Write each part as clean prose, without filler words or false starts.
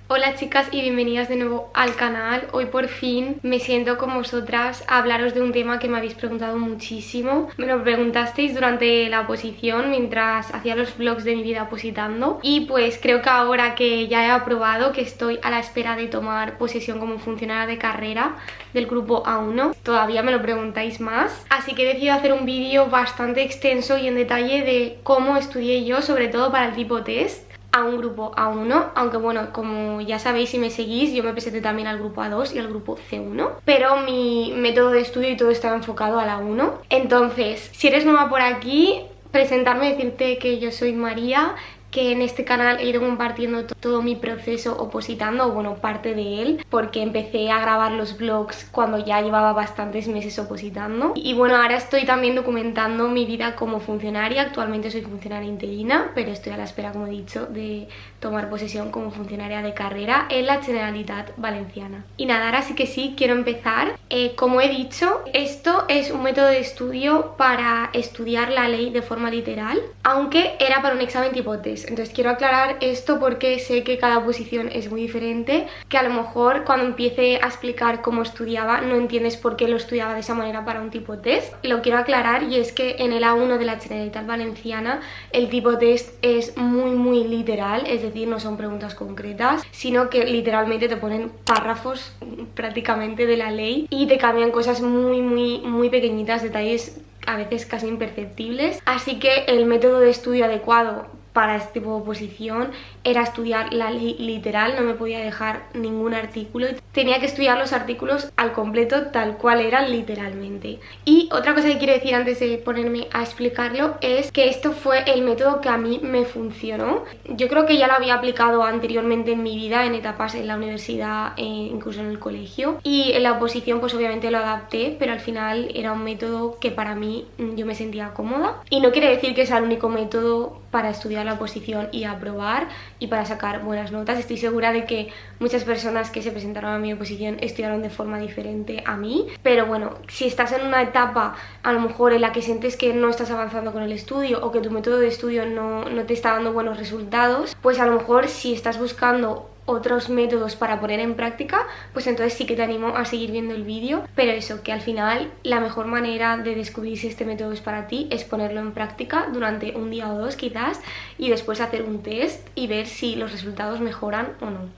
Hola chicas y bienvenidas de nuevo al canal. Hoy por fin me siento con vosotras a hablaros de un tema que me habéis preguntado muchísimo. Me lo preguntasteis durante la oposición mientras hacía los vlogs de mi vida opositando y pues creo que ahora que ya he aprobado, que estoy a la espera de tomar posesión como funcionaria de carrera del grupo A1, todavía me lo preguntáis más, así que he decidido hacer un vídeo bastante extenso y en detalle de cómo estudié yo, sobre todo para el tipo test, a un grupo A1, aunque bueno, como ya sabéis si me seguís, yo me presenté también al grupo A2 y al grupo C1, pero mi método de estudio y todo estaba enfocado a la A1. Entonces, si eres nueva por aquí, presentarme, decirte que yo soy María, que en este canal he ido compartiendo todo mi proceso opositando, o bueno, parte de él, porque empecé a grabar los vlogs cuando ya llevaba bastantes meses opositando. Y bueno, ahora estoy también documentando mi vida como funcionaria. Actualmente soy funcionaria interina, pero estoy a la espera, como he dicho, de tomar posesión como funcionaria de carrera en la Generalitat Valenciana. Y nada, ahora sí que sí, quiero empezar. Como he dicho, esto es un método de estudio para estudiar la ley de forma literal, aunque era para un examen tipo test. Entonces quiero aclarar esto porque sé que cada oposición es muy diferente, que a lo mejor cuando empiece a explicar cómo estudiaba no entiendes por qué lo estudiaba de esa manera para un tipo test. Lo quiero aclarar, y es que en el A1 de la Generalitat Valenciana el tipo test es muy literal, es decir, no son preguntas concretas, sino que literalmente te ponen párrafos prácticamente de la ley y te cambian cosas muy pequeñitas, detalles a veces casi imperceptibles. Así que el método de estudio adecuado para este tipo de oposición era estudiar la ley literal, no me podía dejar ningún artículo, tenía que estudiar los artículos al completo tal cual eran literalmente. Y otra cosa que quiero decir antes de ponerme a explicarlo es que esto fue el método que a mí me funcionó. Yo creo que ya lo había aplicado anteriormente en mi vida, en etapas en la universidad, incluso en el colegio, y en la oposición pues obviamente lo adapté, pero al final era un método que para mí yo me sentía cómoda, y no quiere decir que sea el único método para estudiar la oposición y aprobar y para sacar buenas notas. Estoy segura de que muchas personas que se presentaron a mi oposición estudiaron de forma diferente a mí, pero bueno, si estás en una etapa a lo mejor en la que sientes que no estás avanzando con el estudio o que tu método de estudio no te está dando buenos resultados, pues a lo mejor si estás buscando otros métodos para poner en práctica, pues entonces sí que te animo a seguir viendo el vídeo. Pero eso, que al final la mejor manera de descubrir si este método es para ti es ponerlo en práctica durante un día o dos quizás, y después hacer un test y ver si los resultados mejoran o no.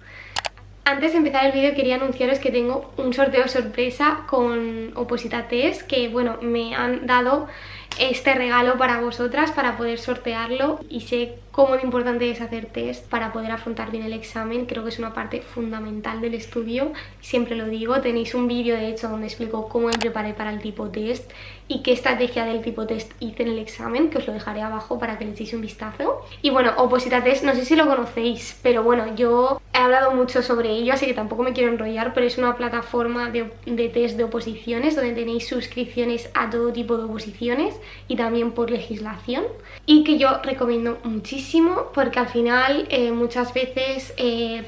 Antes de empezar el vídeo quería anunciaros que tengo un sorteo sorpresa con Oposita Test, que bueno, me han dado este regalo para vosotras para poder sortearlo, y sé cómo de importante es hacer test para poder afrontar bien el examen. Creo que es una parte fundamental del estudio, siempre lo digo. Tenéis un vídeo de hecho donde explico cómo me preparé para el tipo test y qué estrategia del tipo test hice en el examen, que os lo dejaré abajo para que le echéis un vistazo. Y bueno, Oposita Test, no sé si lo conocéis, pero bueno, yo he hablado mucho sobre ello, así que tampoco me quiero enrollar, pero es una plataforma de test de oposiciones donde tenéis suscripciones a todo tipo de oposiciones y también por legislación, y que yo recomiendo muchísimo porque al final muchas veces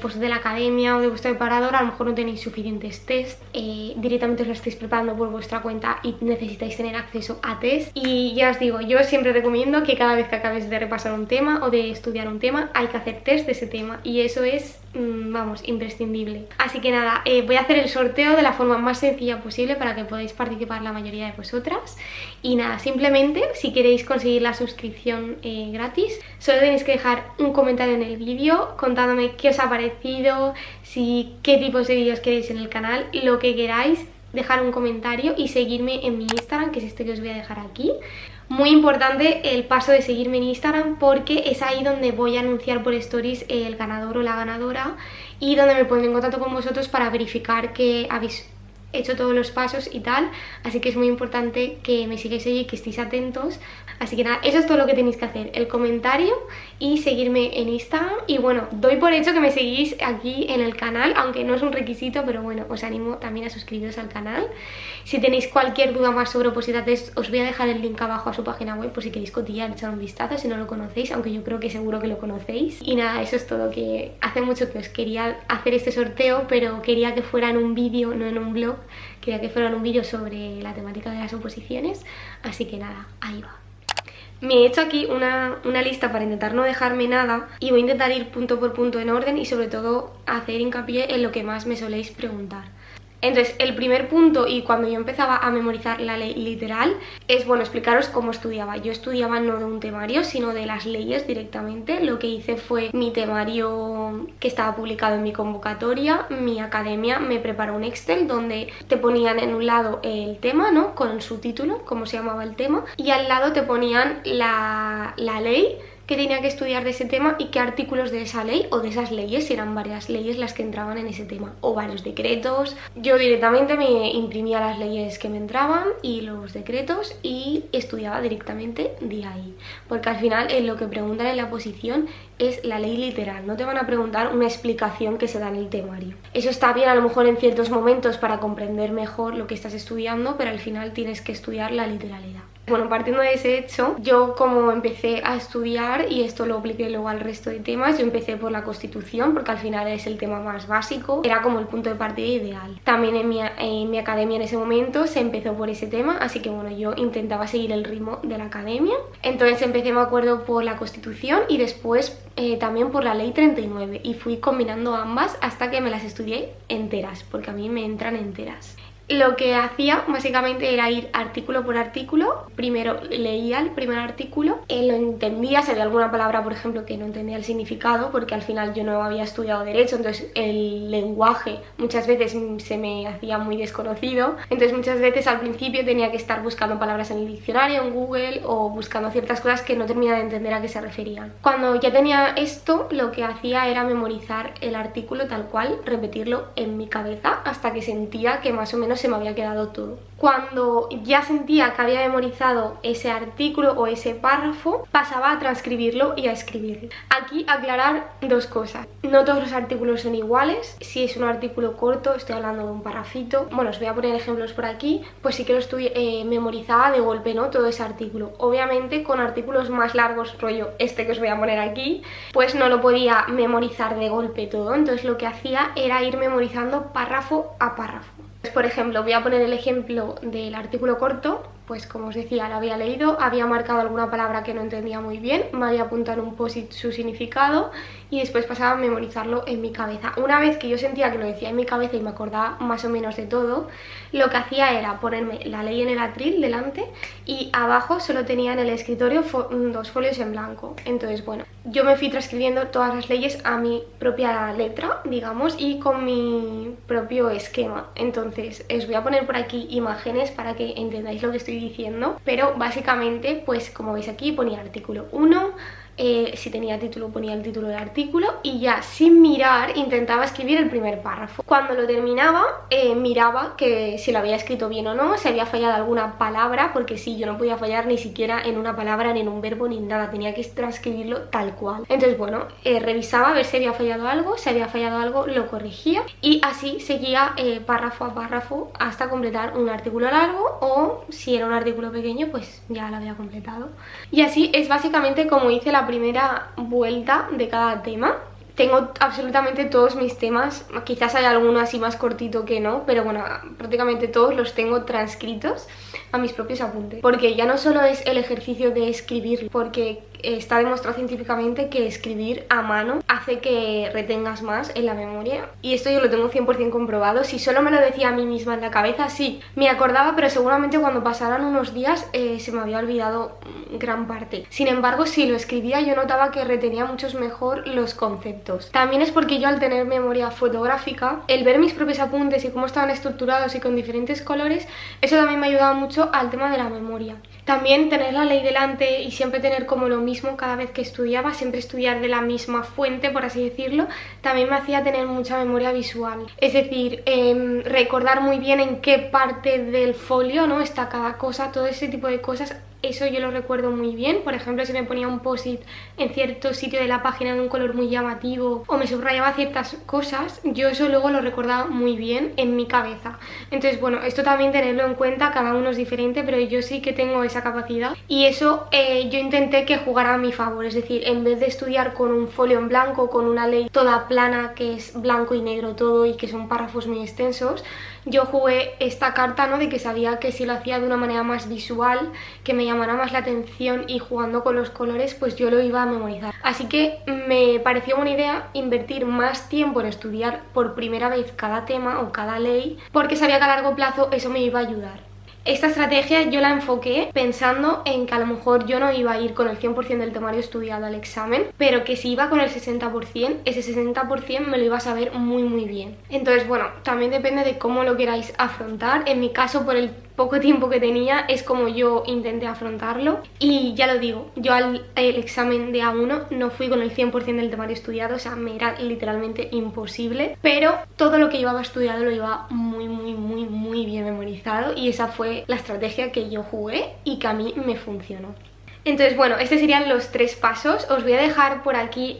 pues de la academia o de vuestro preparador a lo mejor no tenéis suficientes test, directamente os lo estáis preparando por vuestra cuenta y necesitáis tener acceso a test. Y ya os digo, yo siempre recomiendo que cada vez que acabes de repasar un tema o de estudiar un tema hay que hacer test de ese tema, y eso es vamos, imprescindible. Así que nada, voy a hacer el sorteo de la forma más sencilla posible para que podáis participar la mayoría de vosotras. Y nada, simplemente si queréis conseguir la suscripción gratis, solo tenéis que dejar un comentario en el vídeo contándome qué os ha parecido, qué tipos de vídeos queréis en el canal, lo que queráis, dejar un comentario y seguirme en mi Instagram, que es este que os voy a dejar aquí. Muy importante el paso de seguirme en Instagram, porque es ahí donde voy a anunciar por stories el ganador o la ganadora, y donde me pondré en contacto con vosotros para verificar que habéis hecho todos los pasos y tal. Así que es muy importante que me sigáis allí y que estéis atentos. Así que nada, eso es todo lo que tenéis que hacer: el comentario y seguirme en Instagram. Y bueno, doy por hecho que me seguís aquí en el canal, aunque no es un requisito, pero bueno, os animo también a suscribiros al canal. Si tenéis cualquier duda más sobre Oposita Test, os voy a dejar el link abajo a su página web por si queréis cotillar, echar un vistazo si no lo conocéis, aunque yo creo que seguro que lo conocéis. Y nada, eso es todo, que hace mucho que os quería hacer este sorteo, pero quería que fuera en un vídeo, no en un vlog. Quería que fuera en un vídeo sobre la temática de las oposiciones, así que nada, ahí va. Me he hecho aquí una lista para intentar no dejarme nada y voy a intentar ir punto por punto en orden y sobre todo hacer hincapié en lo que más me soléis preguntar. Entonces, el primer punto, y cuando yo empezaba a memorizar la ley literal, es, bueno, explicaros cómo estudiaba. Yo estudiaba no de un temario, sino de las leyes directamente. Lo que hice fue mi temario que estaba publicado en mi convocatoria, mi academia me preparó un Excel donde te ponían en un lado el tema, ¿no? Con su título, cómo se llamaba el tema, y al lado te ponían la ley que tenía que estudiar de ese tema y qué artículos de esa ley o de esas leyes, si eran varias leyes las que entraban en ese tema o varios decretos. Yo directamente me imprimía las leyes que me entraban y los decretos y estudiaba directamente de ahí, porque al final lo que preguntan en la oposición es la ley literal, no te van a preguntar una explicación que se da en el temario. Eso está bien a lo mejor en ciertos momentos para comprender mejor lo que estás estudiando, pero al final tienes que estudiar la literalidad. Bueno, partiendo de ese hecho, yo como empecé a estudiar, y esto lo apliqué luego al resto de temas, yo empecé por la Constitución, porque al final es el tema más básico, era como el punto de partida ideal. También en mi academia en ese momento se empezó por ese tema, así que bueno, yo intentaba seguir el ritmo de la academia. Entonces empecé, me acuerdo, por la Constitución y después también por la Ley 39, y fui combinando ambas hasta que me las estudié enteras, porque a mí me entran enteras. Lo que hacía básicamente era ir artículo por artículo. Primero leía el primer artículo, lo entendía, si había alguna palabra, por ejemplo, que no entendía el significado, porque al final yo no había estudiado derecho, entonces el lenguaje muchas veces se me hacía muy desconocido, entonces muchas veces al principio tenía que estar buscando palabras en el diccionario, en Google, o buscando ciertas cosas que no terminaba de entender a qué se referían. Cuando ya tenía esto, lo que hacía era memorizar el artículo tal cual, repetirlo en mi cabeza hasta que sentía que más o menos se me había quedado todo. Cuando ya sentía que había memorizado ese artículo o ese párrafo, pasaba a transcribirlo y a escribirlo. Aquí aclarar dos cosas. No todos los artículos son iguales. Si es un artículo corto, estoy hablando de un parrafito, bueno, os voy a poner ejemplos por aquí, pues sí que lo memorizaba de golpe, ¿no? Todo ese artículo. Obviamente con artículos más largos, rollo este que os voy a poner aquí, pues no lo podía memorizar de golpe todo, entonces lo que hacía era ir memorizando párrafo a párrafo. Por ejemplo, voy a poner el ejemplo del artículo corto. Pues como os decía, lo había leído, había marcado alguna palabra que no entendía muy bien, me había apuntado en un post-it su significado y después pasaba a memorizarlo en mi cabeza. Una vez que yo sentía que lo decía en mi cabeza y me acordaba más o menos de todo, lo que hacía era ponerme la ley en el atril delante y abajo solo tenía en el escritorio dos folios en blanco. Entonces, bueno, yo me fui transcribiendo todas las leyes a mi propia letra, digamos, y con mi propio esquema. Entonces, os voy a poner por aquí imágenes para que entendáis lo que estoy diciendo, pero básicamente, pues como veis aquí, ponía artículo 1, si tenía título ponía el título del artículo y ya sin mirar intentaba escribir el primer párrafo. Cuando lo terminaba miraba que si lo había escrito bien o no, si había fallado alguna palabra, porque sí, yo no podía fallar ni siquiera en una palabra, ni en un verbo, ni nada, tenía que transcribirlo tal cual. Entonces bueno, revisaba a ver si había fallado algo, si había fallado algo lo corregía y así seguía párrafo a párrafo hasta completar un artículo largo, o si era un artículo pequeño pues ya lo había completado. Y así es básicamente como hice la primera vuelta de cada tema. Tengo absolutamente todos mis temas, quizás hay alguno así más cortito que no, pero bueno, prácticamente todos los tengo transcritos a mis propios apuntes. Porque ya no solo es el ejercicio de escribir, porque está demostrado científicamente que escribir a mano hace que retengas más en la memoria. Y esto yo lo tengo 100% comprobado. Si solo me lo decía a mí misma en la cabeza, sí, me acordaba, pero seguramente cuando pasaran unos días se me había olvidado gran parte. Sin embargo, si lo escribía yo notaba que retenía mucho mejor los conceptos. También es porque yo, al tener memoria fotográfica, el ver mis propios apuntes y cómo estaban estructurados y con diferentes colores, eso también me ayudaba mucho al tema de la memoria. También tener la ley delante y siempre tener como lo mismo cada vez que estudiaba, siempre estudiar de la misma fuente, por así decirlo, también me hacía tener mucha memoria visual. Es decir, recordar muy bien en qué parte del folio, ¿no?, está cada cosa, todo ese tipo de cosas. Eso yo lo recuerdo muy bien. Por ejemplo, si me ponía un post-it en cierto sitio de la página de un color muy llamativo o me subrayaba ciertas cosas, yo eso luego lo recordaba muy bien en mi cabeza. Entonces, bueno, esto también tenerlo en cuenta, cada uno es diferente, pero yo sí que tengo esa capacidad y eso yo intenté que jugara a mi favor. Es decir, en vez de estudiar con un folio en blanco, con una ley toda plana que es blanco y negro todo y que son párrafos muy extensos, yo jugué esta carta, ¿no?, de que sabía que si lo hacía de una manera más visual, que me llamara más la atención y jugando con los colores pues yo lo iba a memorizar. Así que me pareció buena idea invertir más tiempo en estudiar por primera vez cada tema o cada ley, porque sabía que a largo plazo eso me iba a ayudar. Esta estrategia yo la enfoqué pensando en que a lo mejor yo no iba a ir con el 100% del temario estudiado al examen, pero que si iba con el 60%, ese 60% me lo iba a saber muy bien. Entonces, bueno, también depende de cómo lo queráis afrontar. En mi caso, por el poco tiempo que tenía, es como yo intenté afrontarlo. Y ya lo digo, yo al examen de A1 no fui con el 100% del temario estudiado, o sea, me era literalmente imposible, pero todo lo que llevaba estudiado lo llevaba muy bien memorizado, y esa fue la estrategia que yo jugué y que a mí me funcionó. Entonces, bueno, estos serían los 3 pasos. Os voy a dejar por aquí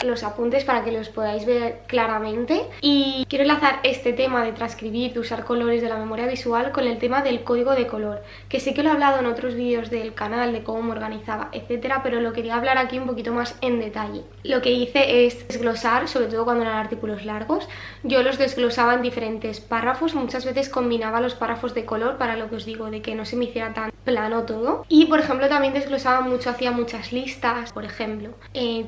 los apuntes para que los podáis ver claramente. Y quiero enlazar este tema de transcribir, de usar colores de la memoria visual, con el tema del código de color, que sí que lo he hablado en otros vídeos del canal de cómo me organizaba, etcétera, pero lo quería hablar aquí un poquito más en detalle. Lo que hice es desglosar, sobre todo cuando eran artículos largos. Yo los desglosaba en diferentes párrafos, muchas veces combinaba los párrafos de color para lo que os digo, de que no se me hiciera tan plano todo. Y por ejemplo también desglosaba mucho, hacía muchas listas. Por ejemplo,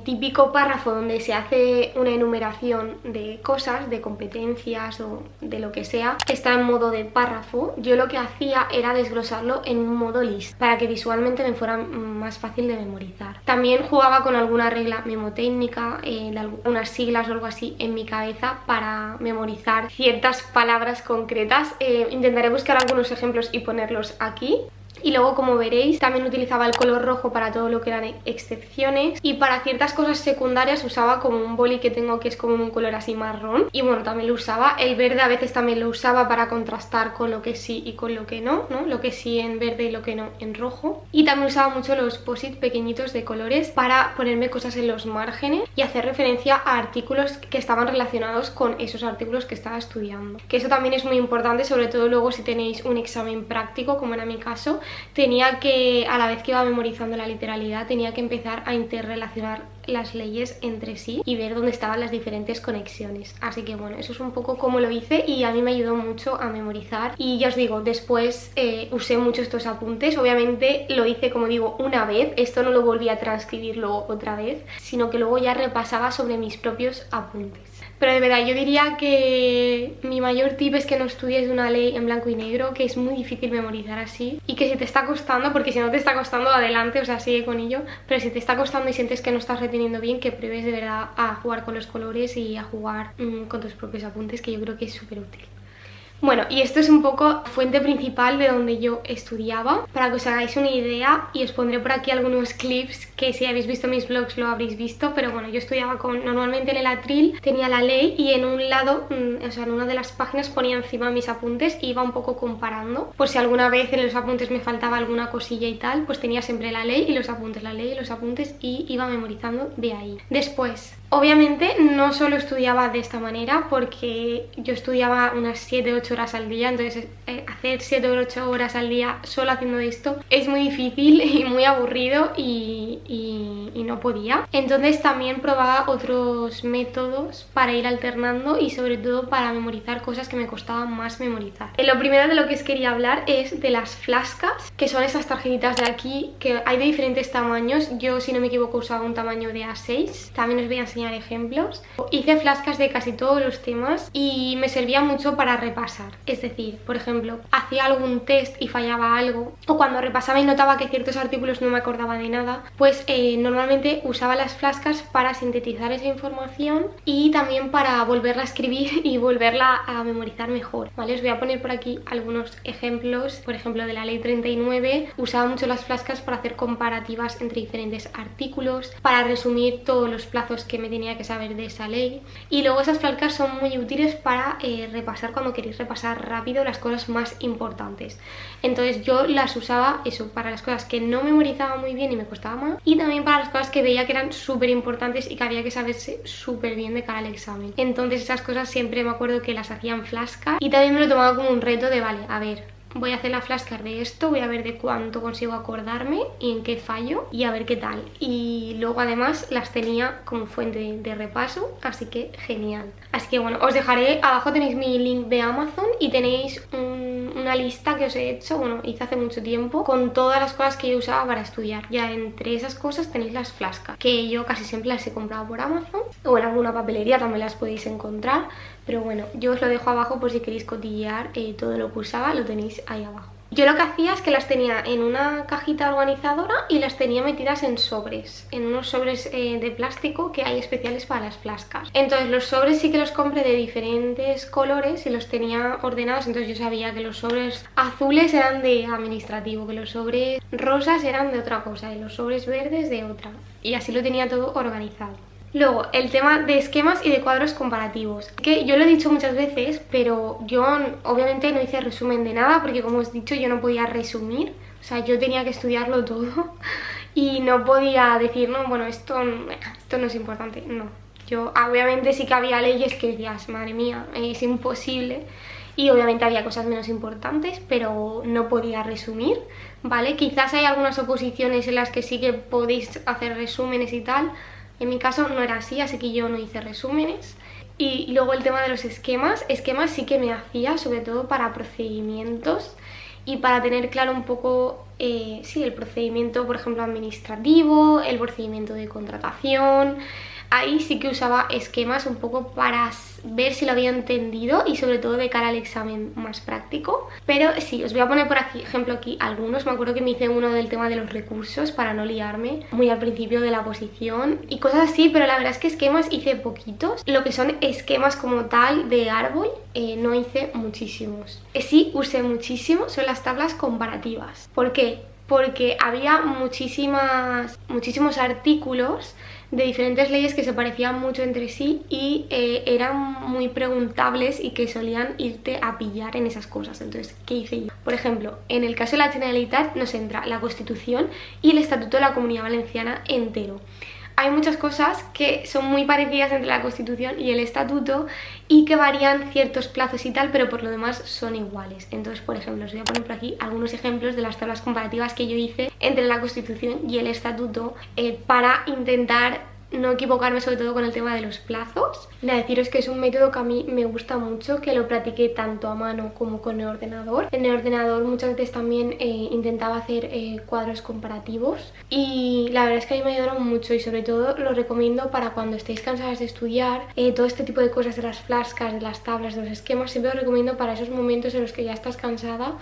típico párrafo donde se hace una enumeración de cosas, de competencias o de lo que sea, está en modo de párrafo. Yo lo que hacía era desglosarlo en un modo list para que visualmente me fuera más fácil de memorizar. También jugaba con alguna regla memotécnica, de algunas siglas o algo así en mi cabeza para memorizar ciertas palabras concretas. Intentaré buscar algunos ejemplos y ponerlos aquí. Y luego, como veréis, también utilizaba el color rojo para todo lo que eran excepciones, y para ciertas cosas secundarias usaba como un boli que tengo, que es como un color así marrón, y bueno, también lo usaba. El verde a veces también lo usaba para contrastar con lo que sí y con lo que no, lo que sí en verde y lo que no en rojo. Y también usaba mucho los post-it pequeñitos de colores para ponerme cosas en los márgenes y hacer referencia a artículos que estaban relacionados con esos artículos que estaba estudiando, que eso también es muy importante, sobre todo luego si tenéis un examen práctico, como era mi caso. Tenía que, a la vez que iba memorizando la literalidad, tenía que empezar a interrelacionar las leyes entre sí y ver dónde estaban las diferentes conexiones. Así que bueno, eso es un poco como lo hice y a mí me ayudó mucho a memorizar. Y ya os digo, después usé mucho estos apuntes. Obviamente lo hice, como digo, una vez. Esto no lo volví a transcribir luego otra vez, sino que luego ya repasaba sobre mis propios apuntes. Pero de verdad, yo diría que mi mayor tip es que no estudies una ley en blanco y negro, que es muy difícil memorizar así, y que si te está costando, porque si no te está costando, adelante, o sea, sigue con ello, pero si te está costando y sientes que no estás reteniendo bien, que pruebes de verdad a jugar con los colores y a jugar con tus propios apuntes, que yo creo que es súper útil. Bueno, y esto es un poco fuente principal de donde yo estudiaba, para que os hagáis una idea, y os pondré por aquí algunos clips que si habéis visto mis vlogs lo habréis visto. Pero bueno, yo estudiaba normalmente en el atril, tenía la ley y en un lado, o sea, en una de las páginas ponía encima mis apuntes e iba un poco comparando, por si alguna vez en los apuntes me faltaba alguna cosilla y tal, pues tenía siempre la ley y los apuntes, la ley y los apuntes, y iba memorizando de ahí. Después, obviamente no solo estudiaba de esta manera, porque yo estudiaba unas 7-8 horas al día, entonces hacer 7-8 horas al día solo haciendo esto es muy difícil y muy aburrido y no podía. Entonces también probaba otros métodos para ir alternando y sobre todo para memorizar cosas que me costaban más memorizar. Lo primero de lo que os quería hablar es de las flascas, que son esas tarjetitas de aquí, que hay de diferentes tamaños. Yo, si no me equivoco, usaba un tamaño de A6. También os voy a enseñar ejemplos. Hice flascas de casi todos los temas y me servía mucho para repasar. Es decir, por ejemplo, hacía algún test y fallaba algo, o cuando repasaba y notaba que ciertos artículos no me acordaba de nada, pues normalmente usaba las flascas para sintetizar esa información y también para volverla a escribir y volverla a memorizar mejor, ¿vale? Os voy a poner por aquí algunos ejemplos. Por ejemplo, de la ley 39 usaba mucho las flascas para hacer comparativas entre diferentes artículos, para resumir todos los plazos que me tenía que saber de esa ley, y luego esas flascas son muy útiles para repasar cuando queréis repasar rápido las cosas más importantes. Entonces yo las usaba eso para las cosas que no memorizaba muy bien y me costaba más, y también para las cosas que veía que eran súper importantes y que había que saberse súper bien de cara al examen. Entonces esas cosas siempre me acuerdo que las hacía en flasca, y también me lo tomaba como un reto de, vale, a ver, voy a hacer la flashcard de esto, voy a ver de cuánto consigo acordarme y en qué fallo y a ver qué tal. Y luego además las tenía como fuente de repaso, así que genial. Así que bueno, os dejaré, abajo tenéis mi link de Amazon y tenéis una lista que os he hecho, bueno, hice hace mucho tiempo, con todas las cosas que yo usaba para estudiar. Ya entre esas cosas tenéis las flashcards, que yo casi siempre las he comprado por Amazon, o en alguna papelería también las podéis encontrar, pero bueno, yo os lo dejo abajo por si queréis cotillear todo lo que usaba, lo tenéis ahí abajo. Yo lo que hacía es que las tenía en una cajita organizadora y las tenía metidas en sobres, en unos sobres de plástico que hay especiales para las flashcards. Entonces los sobres sí que los compré de diferentes colores y los tenía ordenados, entonces yo sabía que los sobres azules eran de administrativo, que los sobres rosas eran de otra cosa y los sobres verdes de otra. Y así lo tenía todo organizado. Luego, el tema de esquemas y de cuadros comparativos, que yo lo he dicho muchas veces, pero yo obviamente no hice resumen de nada porque, como os he dicho, yo no podía resumir, o sea, yo tenía que estudiarlo todo y no podía decir, no, bueno, esto no es importante, no. Yo obviamente sí que había leyes que decías, madre mía, es imposible, y obviamente había cosas menos importantes, pero no podía resumir, ¿vale? Quizás hay algunas oposiciones en las que sí que podéis hacer resúmenes y tal. En mi caso no era así, así que yo no hice resúmenes. Y luego el tema de los esquemas sí que me hacía, sobre todo para procedimientos y para tener claro un poco, sí, el procedimiento, por ejemplo, administrativo, el procedimiento de contratación. Ahí sí que usaba esquemas un poco para ver si lo había entendido y sobre todo de cara al examen más práctico. Pero sí, os voy a poner por aquí, ejemplo aquí algunos. Me acuerdo que me hice uno del tema de los recursos para no liarme muy al principio de la oposición y cosas así, pero la verdad es que esquemas hice poquitos. Lo que son esquemas como tal de árbol, no hice muchísimos. Sí usé muchísimo son las tablas comparativas. ¿Por qué? Porque había muchísimos artículos de diferentes leyes que se parecían mucho entre sí y eran muy preguntables y que solían irte a pillar en esas cosas. Entonces, ¿qué hice yo? Por ejemplo, en el caso de la Generalitat nos entra la Constitución y el Estatuto de la Comunidad Valenciana entero. Hay muchas cosas que son muy parecidas entre la Constitución y el Estatuto y que varían ciertos plazos y tal, pero por lo demás son iguales. Entonces, por ejemplo, os voy a poner por aquí algunos ejemplos de las tablas comparativas que yo hice entre la Constitución y el Estatuto para intentar no equivocarme, sobre todo con el tema de los plazos. Deciros que es un método que a mí me gusta mucho, que lo practiqué tanto a mano como con el ordenador. En el ordenador muchas veces también intentaba hacer cuadros comparativos y la verdad es que a mí me ayudaron mucho y sobre todo lo recomiendo para cuando estéis cansadas de estudiar. Todo este tipo de cosas de las flashcards, de las tablas, de los esquemas, siempre lo recomiendo para esos momentos en los que ya estás cansada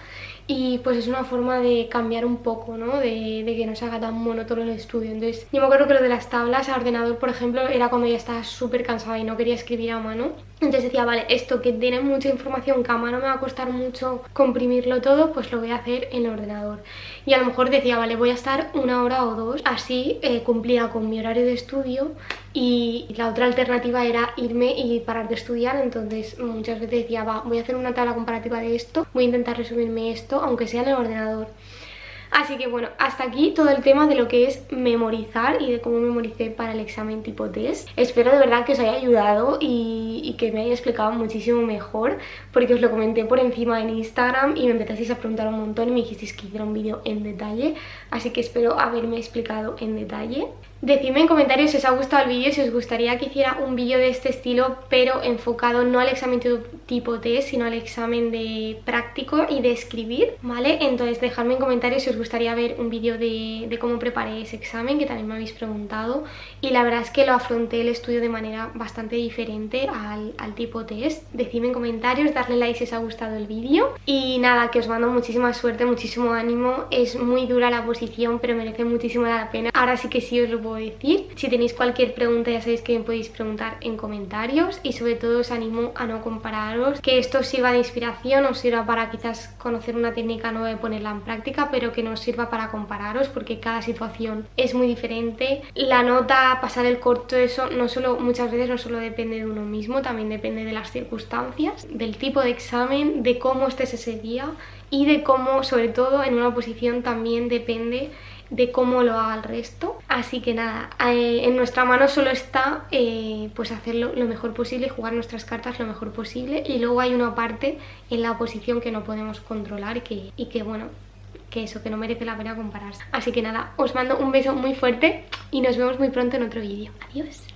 y pues es una forma de cambiar un poco, ¿no? De que no se haga tan monótono el estudio. Entonces yo me acuerdo que lo de las tablas a ordenador, por ejemplo, era cuando ya estaba súper cansada y no quería escribir a mano. Entonces decía, vale, esto que tiene mucha información, que a mano me va a costar mucho comprimirlo todo, pues lo voy a hacer en el ordenador. Y a lo mejor decía, vale, voy a estar 1 hora o 2, así cumplía con mi horario de estudio. Y la otra alternativa era irme y parar de estudiar. Entonces muchas veces decía, va, voy a hacer una tabla comparativa de esto, voy a intentar resumirme esto, aunque sea en el ordenador. Así que bueno, hasta aquí todo el tema de lo que es memorizar y de cómo memoricé para el examen tipo test. Espero de verdad que os haya ayudado y que me haya explicado muchísimo mejor, porque os lo comenté por encima en Instagram y me empezasteis a preguntar un montón y me dijisteis que hiciera un vídeo en detalle, así que espero haberme explicado en detalle. Decidme en comentarios si os ha gustado el vídeo, si os gustaría que hiciera un vídeo de este estilo, pero enfocado no al examen tipo test, sino al examen de práctico y de escribir, ¿vale? Entonces dejadme en comentarios si os gustaría ver un vídeo de cómo preparé ese examen, que también me habéis preguntado. Y la verdad es que lo afronté el estudio de manera bastante diferente al tipo test. Decidme en comentarios, darle like si os ha gustado el vídeo. Y nada, que os mando muchísima suerte, muchísimo ánimo. Es muy dura la oposición, pero merece muchísimo la pena. Ahora sí que sí os lo puedo decir. Si tenéis cualquier pregunta ya sabéis que me podéis preguntar en comentarios y sobre todo os animo a no compararos, que esto os sirva de inspiración, os sirva para quizás conocer una técnica nueva y ponerla en práctica, pero que no os sirva para compararos porque cada situación es muy diferente. La nota, pasar el corto, eso muchas veces no solo depende de uno mismo, también depende de las circunstancias, del tipo de examen, de cómo estés ese día y de cómo, sobre todo en una oposición, también depende de cómo lo haga el resto. Así que nada, en nuestra mano solo está pues hacerlo lo mejor posible, jugar nuestras cartas lo mejor posible, y luego hay una parte en la oposición que no podemos controlar y que bueno, que eso, que no merece la pena compararse. Así que nada, os mando un beso muy fuerte y nos vemos muy pronto en otro vídeo. Adiós.